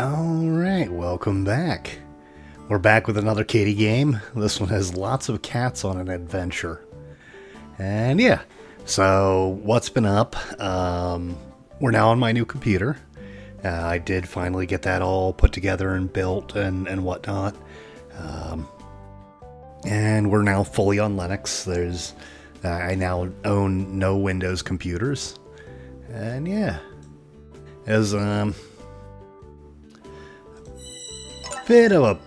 Alright, welcome back. We're back with another kitty game. This one has lots of cats on an adventure. And yeah, so what's been up? We're now on my new computer. I did finally get that all put together and built and whatnot. And we're now fully on Linux. I now own no Windows computers. And yeah, as bit of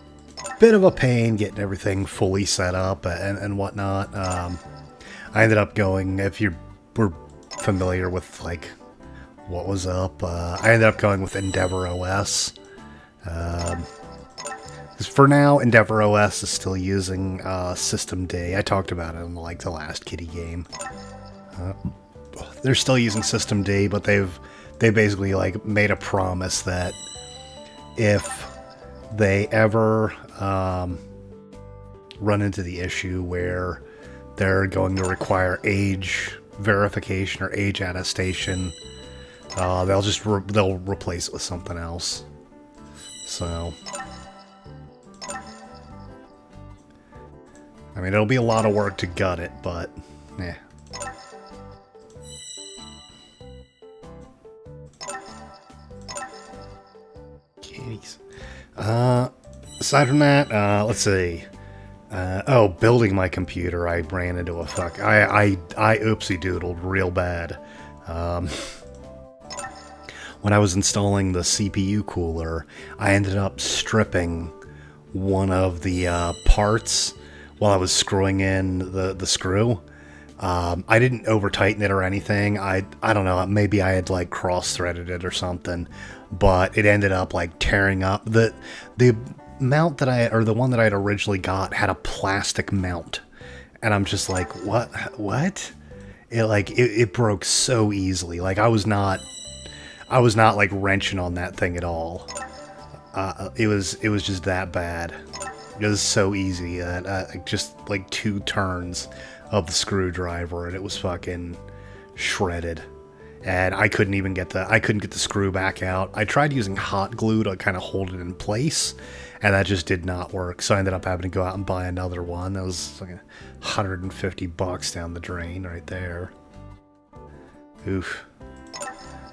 a pain getting everything fully set up and whatnot. I ended up going, if you were familiar with like what was up, I ended up going with Endeavor OS. Because for now, Endeavor OS is still using System D. I talked about it in like the last kitty game. They're still using System D, but they basically like made a promise that if they ever run into the issue where they're going to require age verification or age attestation, they'll replace it with something else. So, I mean, it'll be a lot of work to gut it, but yeah. Kitties. Aside from that, let's see. Building my computer, I ran into a fuck. I oopsie doodled real bad. When I was installing the CPU cooler, I ended up stripping one of the parts while I was screwing in the screw. I didn't over tighten it or anything. I don't know, maybe I had like cross threaded it or something, but it ended up like tearing up. The mount the one that I had originally got had a plastic mount, and I'm just like, what? It broke so easily. Like I was not like wrenching on that thing at all. It was just that bad. It was so easy that just like 2 turns of the screwdriver and it was fucking shredded. And I couldn't get the screw back out. I tried using hot glue to kind of hold it in place, and that just did not work. So I ended up having to go out and buy another one. That was like $150 down the drain right there. Oof.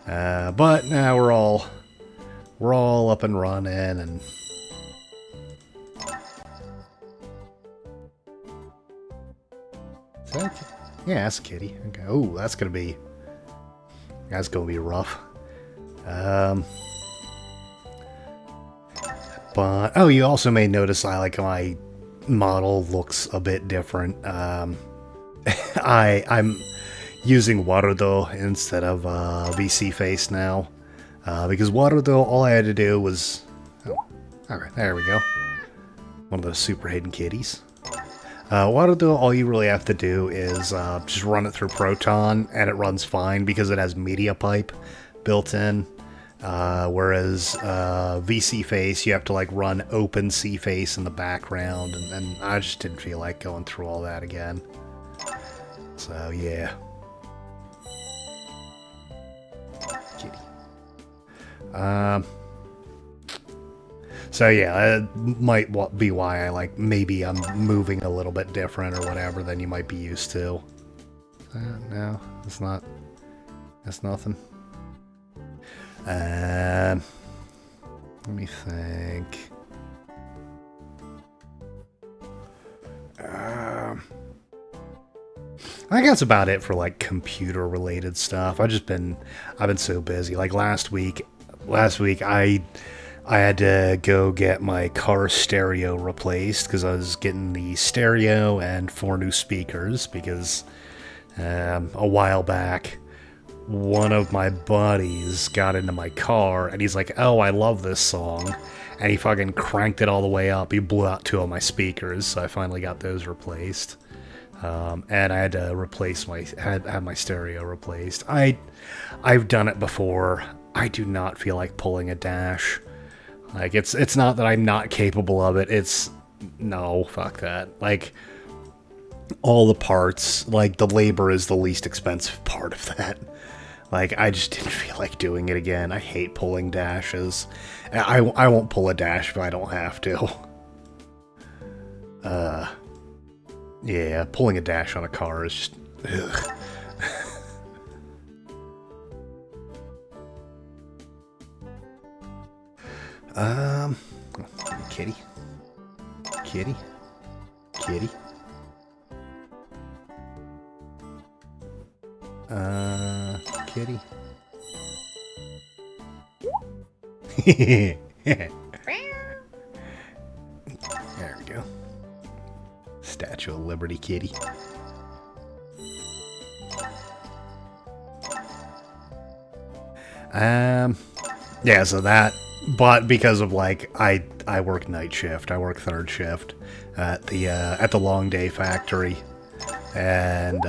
But now we're all up and running, and yeah, that's a kitty. Okay. Oh, that's gonna be rough. But oh, you also may notice my model looks a bit different. I'm using Warudo instead of VC face now, because Warudo, all I had to do was, okay, there we go. One of those super hidden kitties. Warudo, all you really have to do is just run it through Proton, and it runs fine because it has media pipe built in. Whereas VC face, you have to like run open C face in the background, and I just didn't feel like going through all that again. So yeah. Kitty. So yeah, it might be why maybe I'm moving a little bit different or whatever than you might be used to. No, it's not. That's nothing. Let me think. I think that's about it for like computer related stuff. I've been so busy. Like last week I had to go get my car stereo replaced because I was getting the stereo and 4 new speakers because a while back one of my buddies got into my car and he's like, oh, I love this song, and he fucking cranked it all the way up. He blew out 2 of my speakers, so I finally got those replaced. And I had to have my stereo replaced. I've done it before. I do not feel like pulling a dash. Like, it's not that I'm not capable of it. No, fuck that. Like, all the parts, like, the labor is the least expensive part of that. Like, I just didn't feel like doing it again. I hate pulling dashes. I won't pull a dash if I don't have to. Yeah, pulling a dash on a car is just... Ugh. Kitty. Kitty. Kitty. Kitty. There we go. Statue of Liberty kitty. Yeah, so that, but because of like I work night shift, I work third shift at the long day factory, and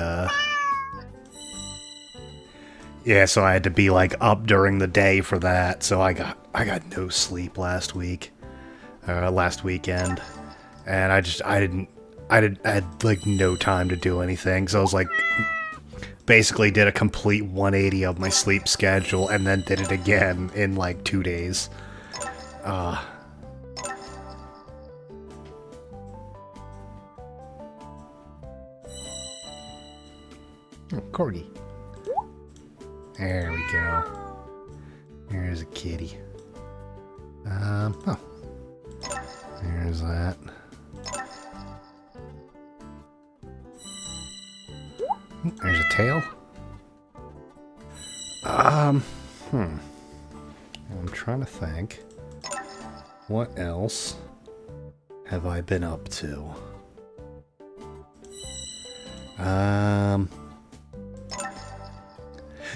yeah, so I had to be like up during the day for that. So I got no sleep last weekend, and I had like no time to do anything. So I was like, basically did a complete 180 of my sleep schedule, and then did it again in like 2 days. Oh, corgi. There we go. There's a kitty. Oh. There's that. There's a tail. I'm trying to think. What else have I been up to?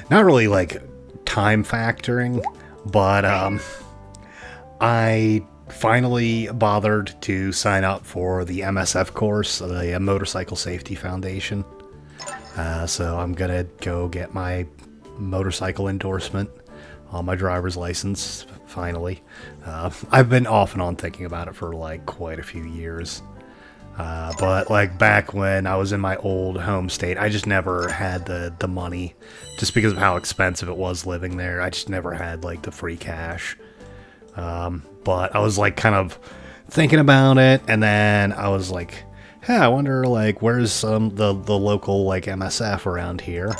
Not really like time factoring, but I finally bothered to sign up for the MSF course, the Motorcycle Safety Foundation. So I'm gonna go get my motorcycle endorsement on my driver's license, finally. I've been off and on thinking about it for like quite a few years. But like back when I was in my old home state, I just never had the money, just because of how expensive it was living there. I just never had like the free cash. But I was like kind of thinking about it, and then I was like, hey, I wonder like where's the local like MSF around here.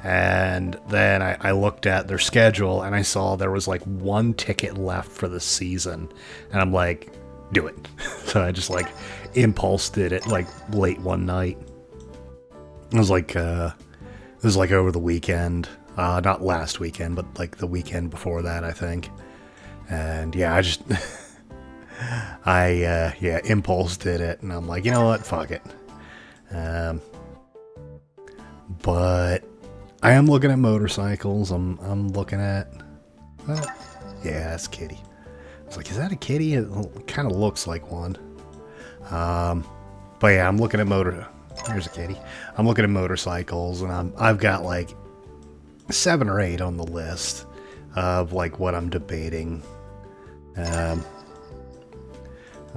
And then I looked at their schedule, and I saw there was like 1 ticket left for the season, and I'm like, do it. So I just like impulse did it like late one night. It was like over the weekend, not last weekend, but like the weekend before that, I think. And yeah, I just yeah, impulse did it, and I'm like, you know what, fuck it. But I am looking at motorcycles. I'm looking at yeah, that's Kitty. I was like, is that a kitty? It kind of looks like one. But yeah, I'm looking at there's a kitty. I'm looking at motorcycles, and I've got like 7 or 8 on the list of like what I'm debating. I'll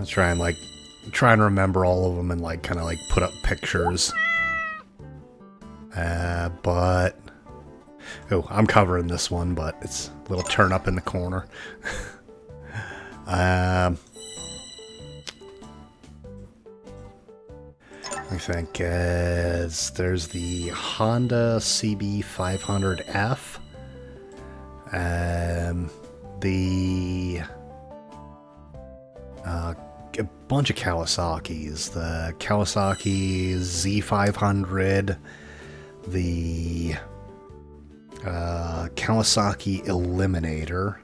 try and remember all of them and like kind of like put up pictures. But oh, I'm covering this one, but it's a little turn up in the corner. I think there's the Honda CB500F, a bunch of Kawasaki's, the Kawasaki Z500, the Kawasaki Eliminator,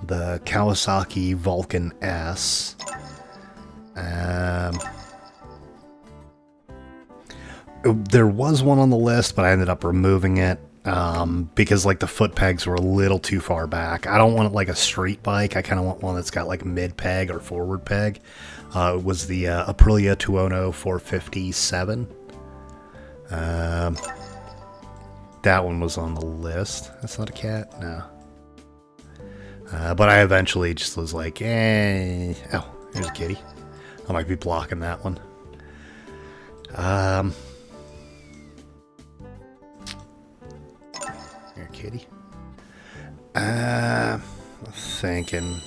the Kawasaki Vulcan S, there was one on the list, but I ended up removing it because like the foot pegs were a little too far back. I don't want like a street bike. I kind of want one that's got like mid peg or forward peg. It was the Aprilia Tuono 457. That one was on the list. That's not a cat? No. But I eventually just was like, oh, there's a kitty. I might be blocking that one. kitty. Thinking.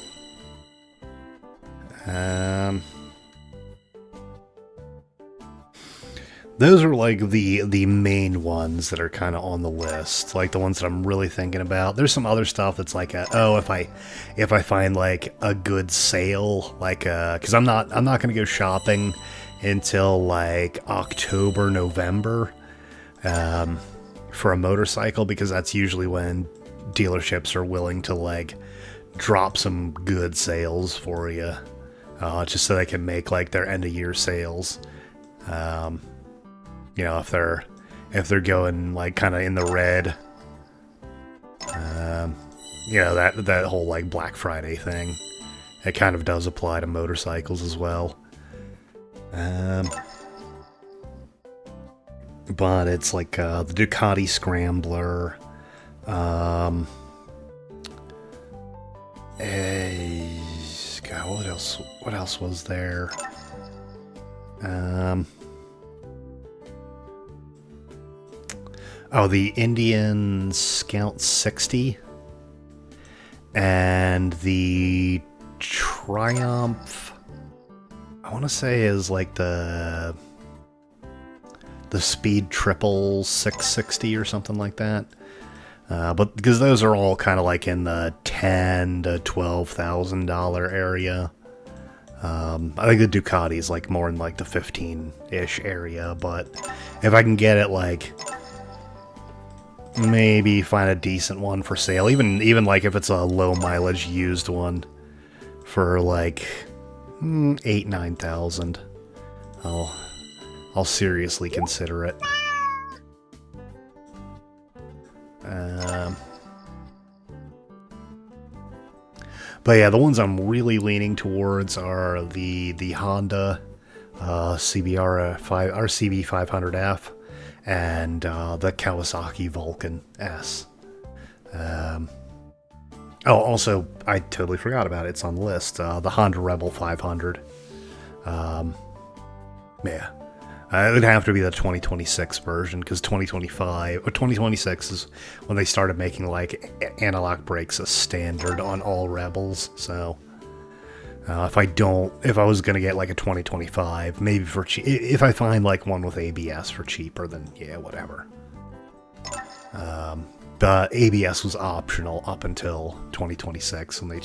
Those are like the main ones that are kind of on the list, like the ones that I'm really thinking about. There's some other stuff that's like, oh, if I find like a good sale, like because I'm not gonna go shopping until like October, November, for a motorcycle, because that's usually when dealerships are willing to like drop some good sales for you, just so they can make like their end of year sales. You know, if they're going like kind of in the red, you know, that whole like Black Friday thing, it kind of does apply to motorcycles as well. But it's like the Ducati Scrambler, God, what else was there? Oh, the Indian Scout 60 and the Triumph, I want to say, is like the Speed Triple 660 or something like that. But because those are all kind of like in the $10,000 to $12,000 area. I think the Ducati is like more in like the 15-ish area, but if I can get it like maybe find a decent one for sale, even like if it's a low mileage used one for like 8,000-9,000, I'll seriously consider it. But yeah, the ones I'm really leaning towards are the Honda CBR CB 500F and the Kawasaki Vulcan S. Also, I totally forgot about it. It's on the list. The Honda Rebel 500. Yeah. It would have to be the 2026 version, because 2025 or 2026 is when they started making like anti-lock brakes a standard on all Rebels. So if I was gonna get like a 2025, maybe for cheap, if I find like one with ABS for cheaper, then yeah, whatever. But ABS was optional up until 2026, and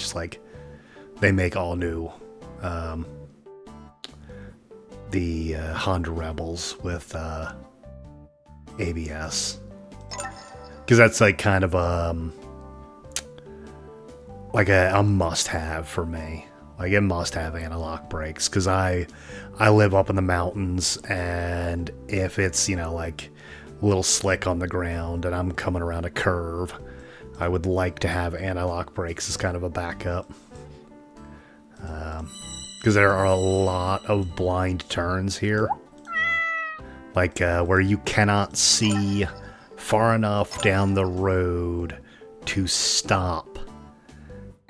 they make all new the Honda Rebels with ABS, because that's like kind of like a must-have for me. Like, it must have anti-lock brakes, because I live up in the mountains, and if it's, you know, like a little slick on the ground and I'm coming around a curve, I would like to have anti-lock brakes as kind of a backup. Because there are a lot of blind turns here, like where you cannot see far enough down the road to stop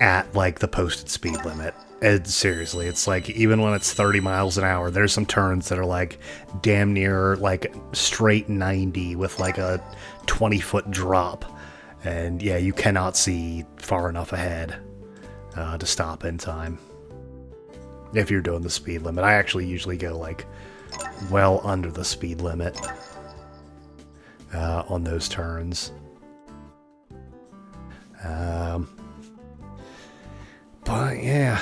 at like the posted speed limit. And seriously, it's like, even when it's 30 miles an hour, there's some turns that are like damn near like straight 90 with like a 20-foot drop, and yeah, you cannot see far enough ahead to stop in time if you're doing the speed limit. I actually usually go like well under the speed limit on those turns. But yeah,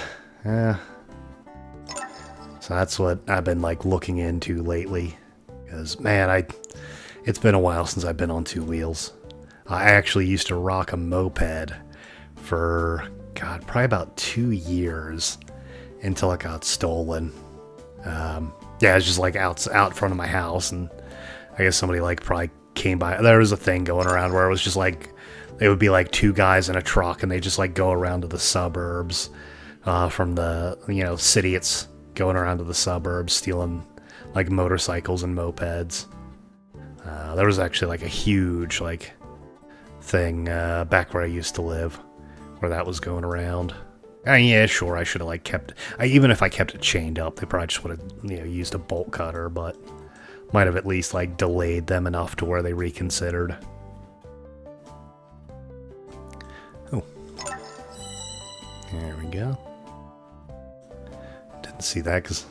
so that's what I've been like looking into lately, because man, it's been a while since I've been on two wheels. I actually used to rock a moped for, God, probably about 2 years until it got stolen. Yeah, it was just like out front of my house, and I guess somebody like probably came by. There was a thing going around where it was just like, it would be like two guys in a truck, and they just like go around to the suburbs from the, you know, city. It's going around to the suburbs stealing like motorcycles and mopeds. There was actually like a huge like thing back where I used to live, where that was going around. And yeah, sure, I should have like even if I kept it chained up, they probably just would have, you know, used a bolt cutter, but might have at least like delayed them enough to where they reconsidered. There we go. Didn't see that because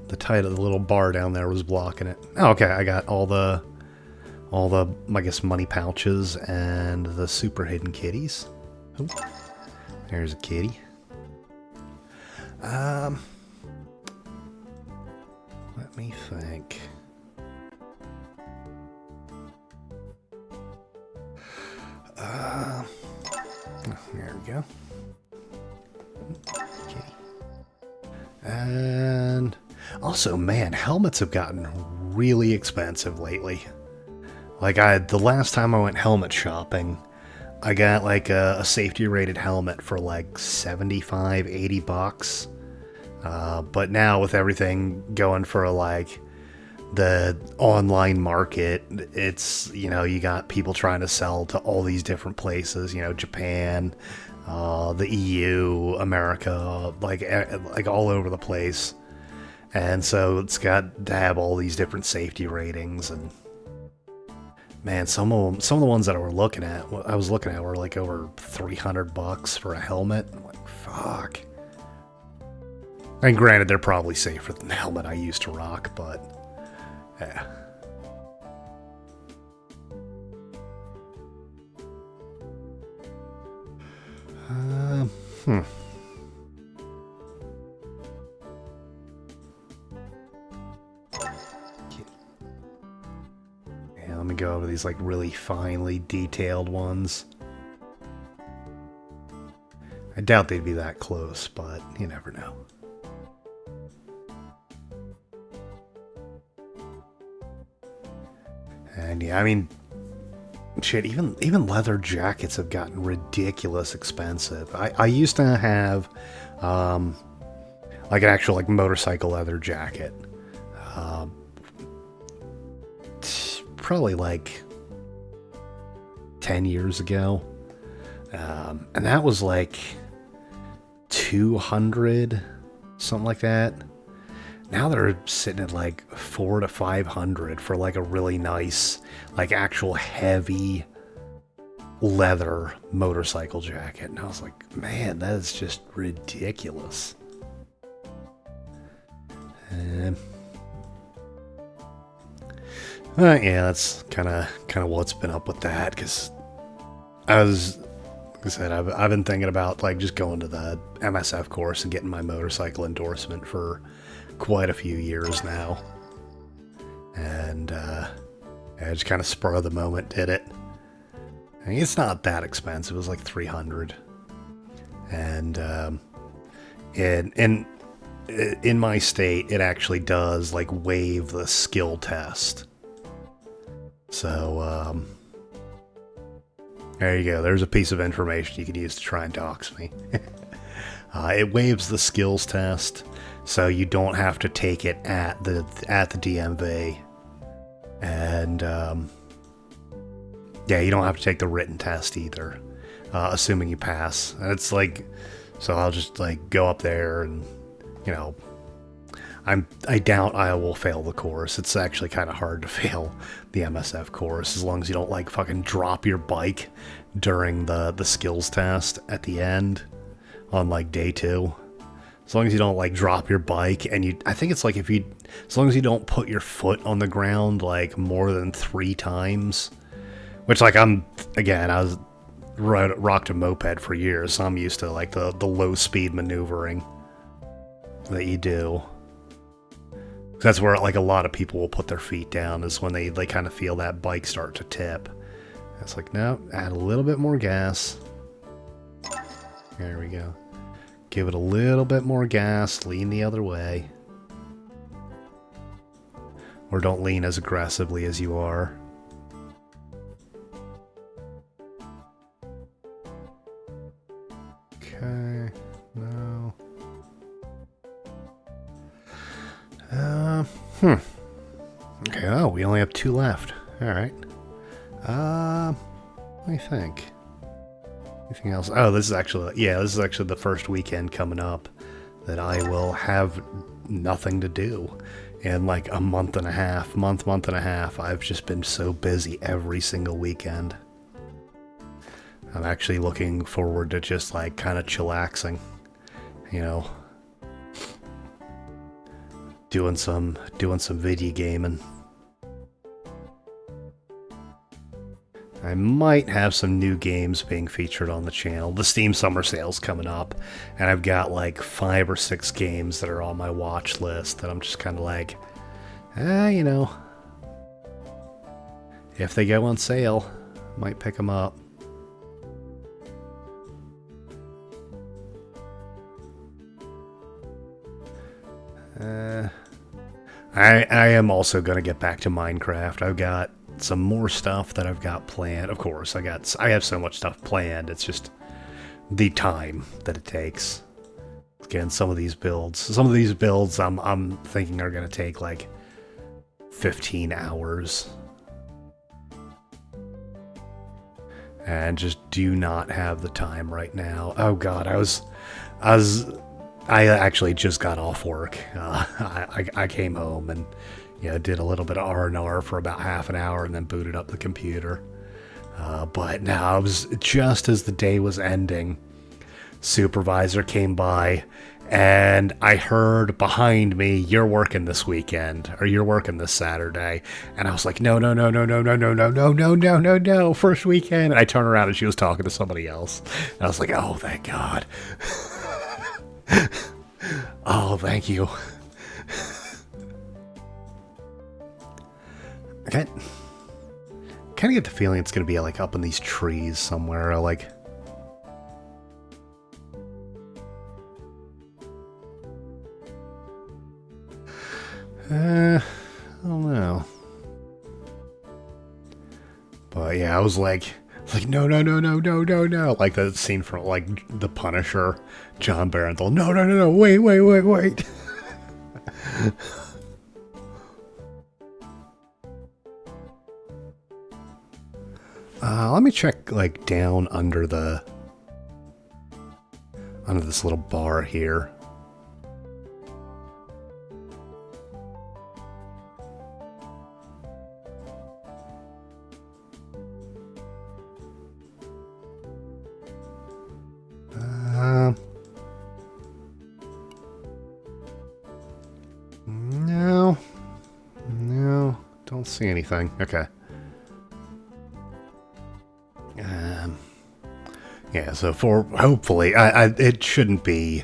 the little bar down there was blocking it. Oh, okay, I got all the, I guess, money pouches and the super hidden kitties. Oh, there's a kitty. Let me think. Oh, there we go. Okay. And also, man, helmets have gotten really expensive lately. Like, the last time I went helmet shopping, I got like a safety rated helmet for like 75, 80 bucks. But now with everything going for like the online market, it's, you know, you got people trying to sell to all these different places, you know, Japan, the EU, America, like all over the place. And so it's got to have all these different safety ratings, and man, some of the ones that I was looking at were like over 300 bucks for a helmet. I'm like, fuck. And granted, they're probably safer than the helmet I used to rock, but yeah. Yeah, let me go over these like really finely detailed ones. I doubt they'd be that close, but you never know. And yeah, I mean, shit, even leather jackets have gotten ridiculous expensive. I used to have like an actual like motorcycle leather jacket. Probably like 10 years ago. And that was like 200, something like that. Now they're sitting at like 400 to 500 for like a really nice, like actual heavy leather motorcycle jacket. And I was like, man, that is just ridiculous. Yeah, that's kind of what's been up with that, because like I said, I've been thinking about like just going to the MSF course and getting my motorcycle endorsement for quite a few years now, and I just kind of spur of the moment did it. I mean, it's not that expensive. It was like 300, and in my state, it actually does like waive the skill test. So there you go. There's a piece of information you could use to try and dox me. It waives the skills test, so you don't have to take it at the DMV, and yeah, you don't have to take the written test either, assuming you pass. And it's like, so I'll just like go up there, and you know, I doubt I will fail the course. It's actually kind of hard to fail the MSF course, as long as you don't like fucking drop your bike during the skills test at the end on like day 2. As long as you don't like drop your bike, and I think it's like as long as you don't put your foot on the ground like more than 3 times, which like I was rocked a moped for years, so I'm used to like the low speed maneuvering that you do. That's where like a lot of people will put their feet down, is when they kind of feel that bike start to tip. It's like, no, add a little bit more gas. There we go. Give it a little bit more gas, lean the other way. Or don't lean as aggressively as you are. Okay, no. Okay, oh, we only have 2 left. Alright. Let me think. Anything else? Oh, this is actually the first weekend coming up that I will have nothing to do in like a month and a half. I've just been so busy every single weekend. I'm actually looking forward to just like kind of chillaxing, you know, doing some video gaming. I might have some new games being featured on the channel. The Steam Summer Sale's coming up, and I've got like 5 or 6 games that are on my watch list that I'm just kind of like, you know, if they go on sale, might pick them up. I am also going to get back to Minecraft. I've got some more stuff that I've got planned. Of course, I have so much stuff planned. It's just the time that it takes. Again, some of these builds I'm thinking are going to take like 15 hours. And just do not have the time right now. Oh god, I actually just got off work. I came home and did a little bit of R&R for about half an hour and then booted up the computer. But now, it was just as the day was ending, supervisor came by and I heard behind me, "You're working this weekend," or "You're working this Saturday." And I was like, no, first weekend. And I turned around and she was talking to somebody else. And I was like, oh, thank God. Oh, thank you. I kind of get the feeling it's going to be like up in these trees somewhere, like... I don't know. But yeah, I was like, no, like that scene from like The Punisher, John Barenthal. No, wait. Let me check like down under this little bar here. No, don't see anything. Okay. Yeah, so hopefully, it shouldn't be,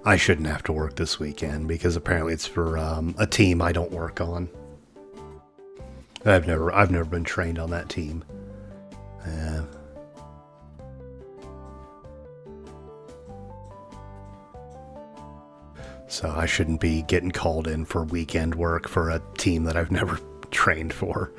I shouldn't have to work this weekend because apparently it's for a team I don't work on. I've never been trained on that team. So I shouldn't be getting called in for weekend work for a team that I've never trained for.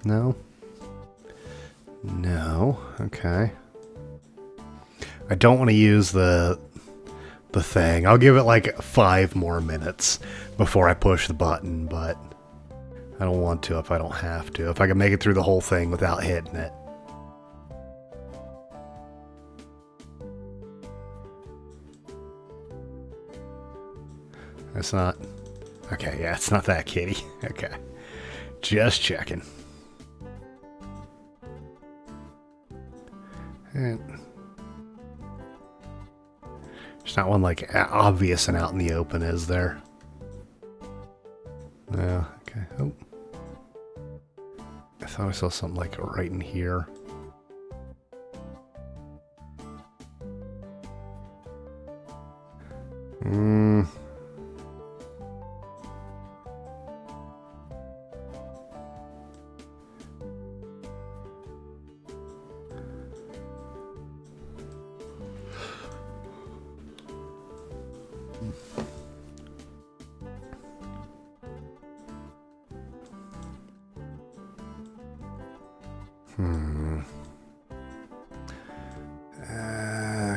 No. Okay. I don't want to use the thing. I'll give it like 5 more minutes before I push the button, but I don't want to if I don't have to. If I can make it through the whole thing without hitting it. It's not... Okay, yeah, it's not that kitty. Okay. Just checking. There's not one like obvious and out in the open, is there? No. Okay. Oh. I thought I saw something like right in here.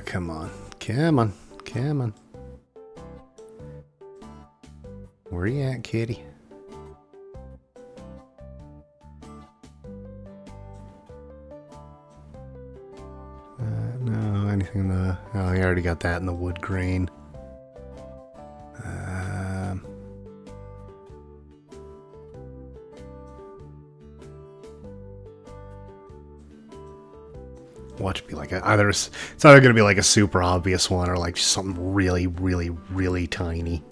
Come on. Where you at, kitty? I Oh, I already got that in the wood grain. Watch be like it's either gonna be like a super obvious one or like something really, really, really tiny.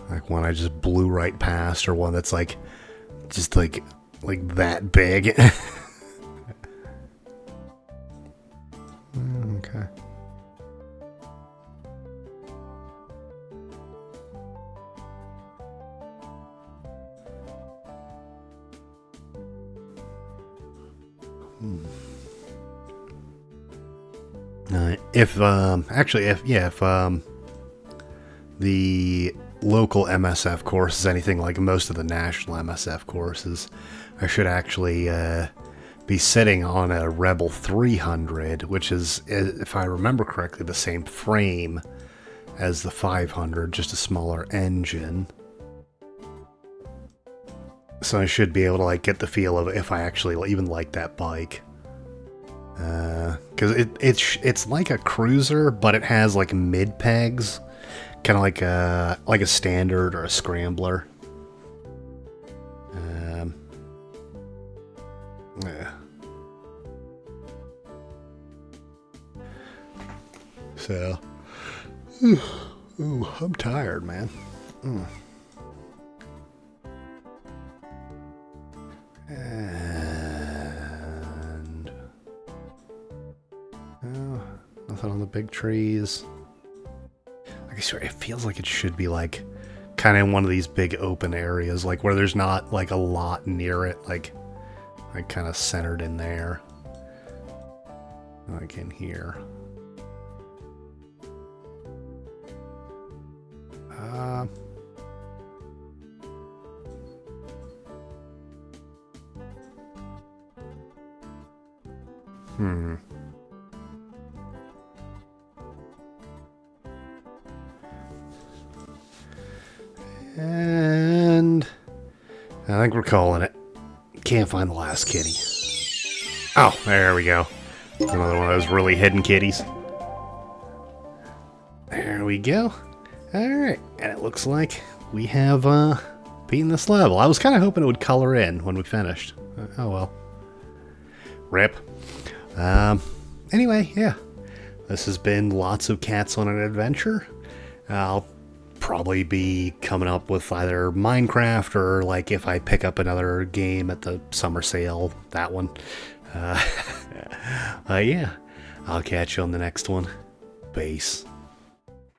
Like one I just blew right past, or one that's like just like that big. Okay. If the local MSF course is anything like most of the national MSF courses, I should actually be sitting on a Rebel 300, which is, if I remember correctly, the same frame as the 500, just a smaller engine. So I should be able to like get the feel of if I actually even like that bike. Because it's like a cruiser, but it has like mid pegs, kind of like a standard or a scrambler. Yeah. So, ooh, I'm tired, man. And nothing on the big trees. I guess it feels like it should be like kind of in one of these big open areas, like where there's not like a lot near it, like kind of centered in there. Like in here. And I think we're calling it. Can't find the last kitty. Oh, there we go. Another one of those really hidden kitties. There we go. Alright, and it looks like we have beaten this level. I was kind of hoping it would color in when we finished. Oh well. Rip. Anyway, yeah. This has been Lots of Cats on an Adventure. I'll probably be coming up with either Minecraft or like if I pick up another game at the summer sale, that one. Yeah. I'll catch you on the next one. Peace.